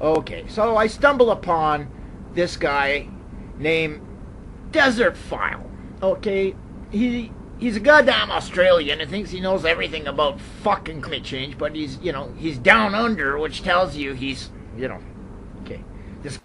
Okay, so I stumble upon this guy named Desertphile. Okay, he's a goddamn Australian and thinks he knows everything about fucking climate change, but he's down under, which tells you he's, okay. This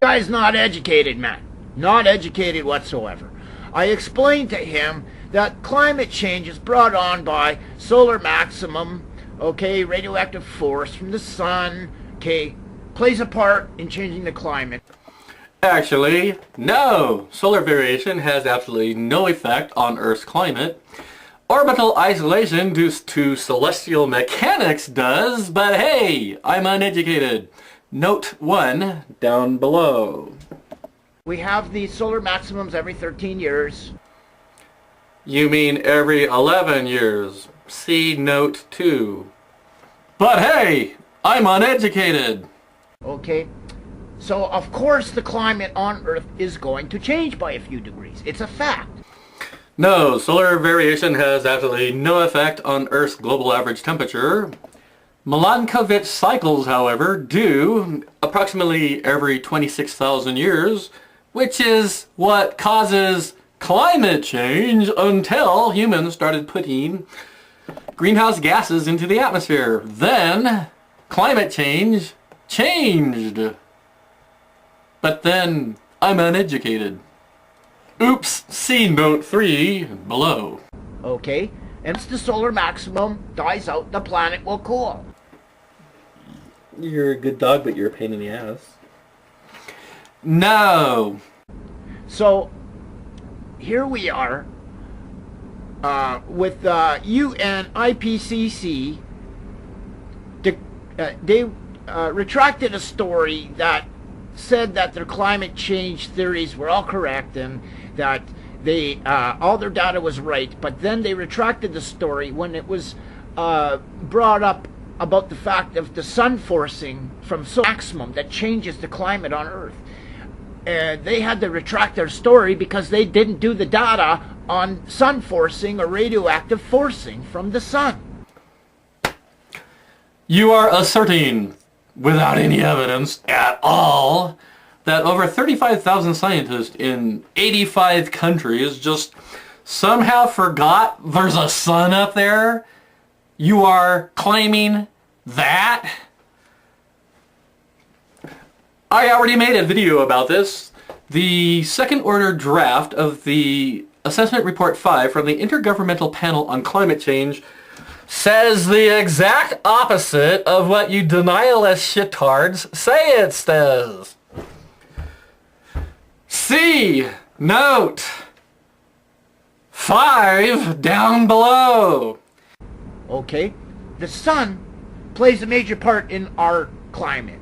guy's not educated, man. Not educated whatsoever. I explained to him that climate change is brought on by solar maximum, okay, radioactive force from the sun, okay, plays a part in changing the climate. Actually, no. Solar variation has absolutely no effect on Earth's climate. Orbital isolation due to celestial mechanics does, but hey, I'm uneducated. Note 1 down below. We have these solar maximums every 13 years. You mean every 11 years. See note 2. But hey, I'm uneducated. Okay, so of course the climate on Earth is going to change by a few degrees. It's a fact. No, solar variation has absolutely no effect on Earth's global average temperature. Milankovitch cycles, however, do approximately every 26,000 years, which is what causes climate change until humans started putting greenhouse gases into the atmosphere. Then climate change changed. But then I'm uneducated. Oops, see note 3 below. Okay, and once the solar maximum dies out, the planet will cool. You're a good dog, but you're a pain in the ass. No. So here we are with UN IPCC. They retracted a story that said that their climate change theories were all correct and that they all their data was right, but then they retracted the story when it was brought up about the fact of the sun forcing from solar maximum that changes the climate on Earth. They had to retract their story because they didn't do the data on sun forcing or radioactive forcing from the sun. You are asserting, without any evidence at all, that over 35,000 scientists in 85 countries just somehow forgot there's a sun up there? You are claiming that? I already made a video about this. The second order draft of the Assessment Report 5 from the Intergovernmental Panel on Climate Change says the exact opposite of what you denialist shitards say it says. See note 5 down below. Okay, the sun plays a major part in our climate.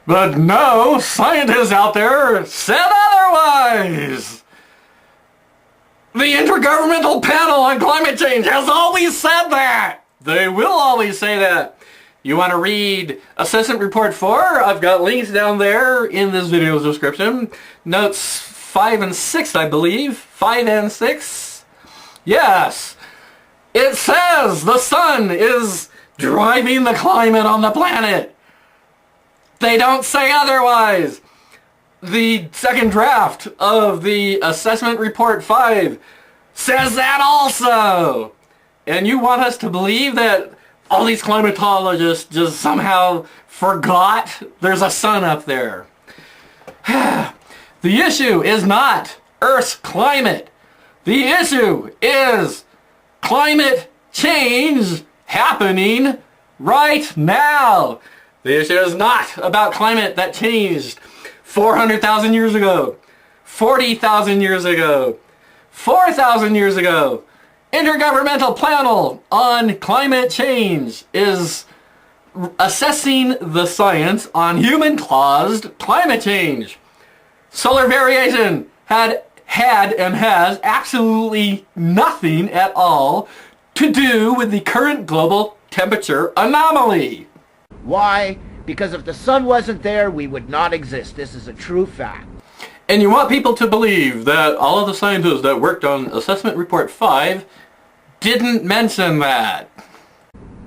But no scientists out there said otherwise. The Intergovernmental Panel on Climate Change has always said that. They will always say that. You want to read Assessment Report 4? I've got links down there in this video's description. Notes 5 and 6, I believe. 5 and 6. Yes. It says the sun is driving the climate on the planet. They don't say otherwise. The second draft of the Assessment Report 5 says that also. And you want us to believe that all these climatologists just somehow forgot there's a sun up there. The issue is not Earth's climate. The issue is climate change happening right now. The issue is not about climate that changed 400,000 years ago, 40,000 years ago, 4,000 years ago. Intergovernmental Panel on Climate Change is assessing the science on human-caused climate change. Solar variation had and has absolutely nothing at all to do with the current global temperature anomaly. Why Because if the sun wasn't there, we would not exist. This is a true fact. And you want people to believe that all of the scientists that worked on Assessment Report 5 didn't mention that.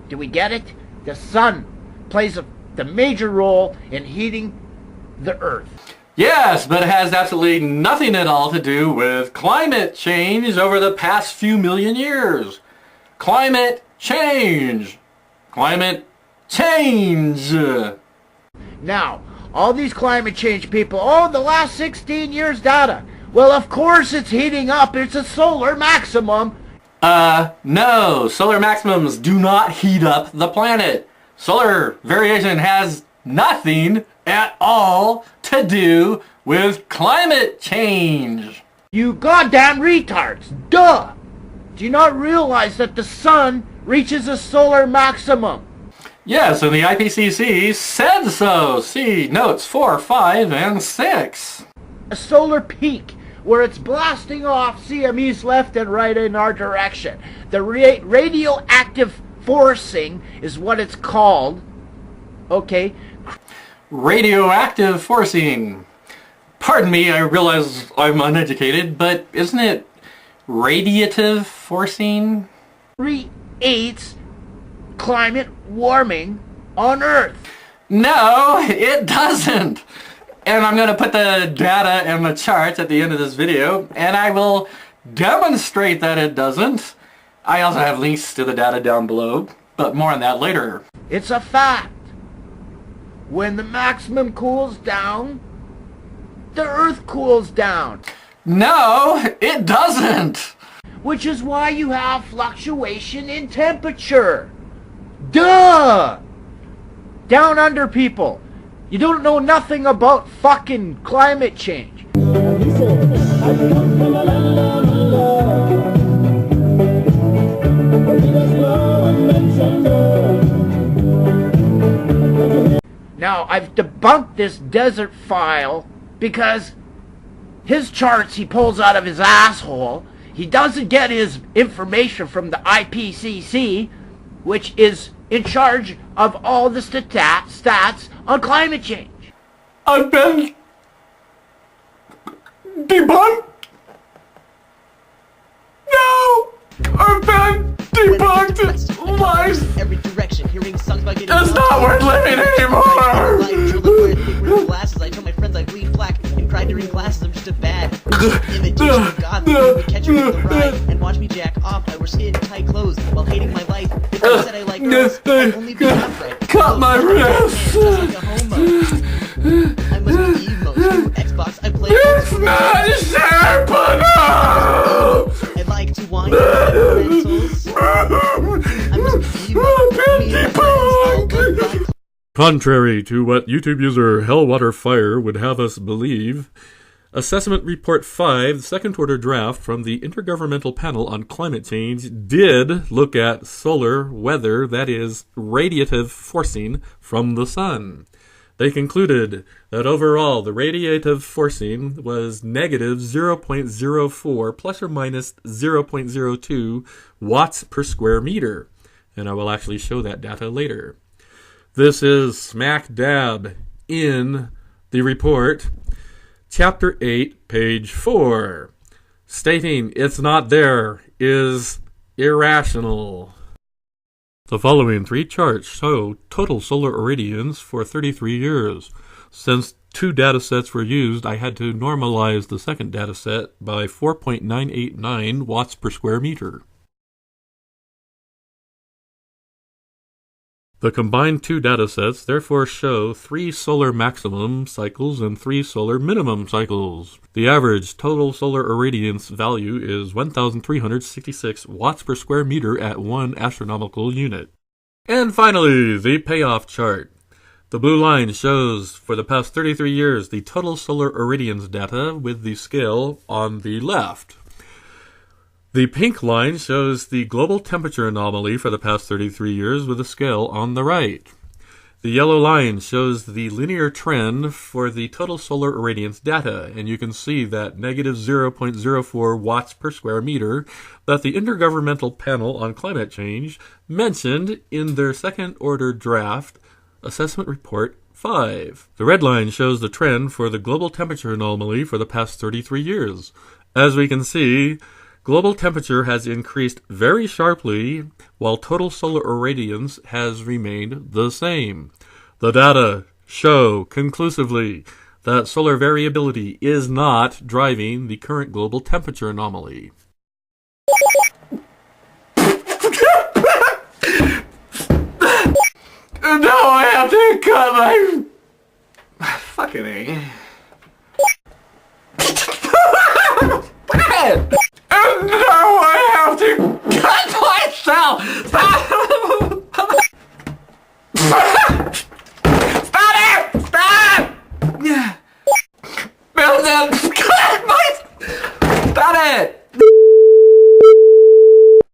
Do we get it? The sun plays the major role in heating the Earth. Yes, but it has absolutely nothing at all to do with climate change over the past few million years. Climate change. Climate change. Now, all these climate change people, the last 16 years data. Well, of course it's heating up. It's a solar maximum. No. Solar maximums do not heat up the planet. Solar variation has nothing at all to do with climate change. You goddamn retards. Duh! Do you not realize that the sun reaches a solar maximum? Yes, and the IPCC said so. See notes 4, 5, and 6. A solar peak where it's blasting off CMEs left and right in our direction. The radioactive forcing is what it's called. Okay? Radioactive forcing. Pardon me, I realize I'm uneducated, but isn't it radiative forcing? Creates climate warming on Earth. No, it doesn't. And I'm going to put the data and the charts at the end of this video, and I will demonstrate that it doesn't. I also have links to the data down below, but more on that later. It's a fact. When the maximum cools down, the Earth cools down. No, it doesn't. Which is why you have fluctuation in temperature. Duh! Down under people. You don't know nothing about fucking climate change. Now, I've debunked this Desertphile because his charts he pulls out of his asshole. He doesn't get his information from the IPCC, which is in charge of all the stats on climate change. I've been debunked. No, I've been debunked. Lies. Every direction, hearing songs about getting It's not worth living anymore. Glasses. I told my friends I bleed black and cried during classes. I'm just a bad imitation of God. They would catch me in the ride and watch me jack off. I wear skin tight clothes while hating my life. If I said I like girls, I'd only be half-right. Cut my wrist. Like a homo. I must be emo. Xbox, I play. It's not sharp enough. I like to wine rentals. I must be emo. Contrary to what YouTube user Hellfirewater would have us believe, Assessment Report 5, the second-order draft from the Intergovernmental Panel on Climate Change, did look at solar weather, that is, radiative forcing from the sun. They concluded that overall the radiative forcing was negative 0.04 plus or minus 0.02 watts per square meter. And I will actually show that data later. This is smack dab in the report, Chapter 8, page 4, stating it's not there is irrational. The following three charts show total solar irradiance for 33 years. Since two datasets were used, I had to normalize the second dataset by 4.989 watts per square meter. The combined two datasets therefore show 3 solar maximum cycles and 3 solar minimum cycles. The average total solar irradiance value is 1,366 watts per square meter at 1 astronomical unit. And finally, the payoff chart. The blue line shows for the past 33 years the total solar irradiance data with the scale on the left. The pink line shows the global temperature anomaly for the past 33 years with a scale on the right. The yellow line shows the linear trend for the total solar irradiance data, and you can see that negative 0.04 watts per square meter that the Intergovernmental Panel on Climate Change mentioned in their second-order draft Assessment Report 5. The red line shows the trend for the global temperature anomaly for the past 33 years. As we can see, global temperature has increased very sharply, while total solar irradiance has remained the same. The data show conclusively that solar variability is not driving the current global temperature anomaly. Now I have to cut my... Fucking A. Now I have to cut myself!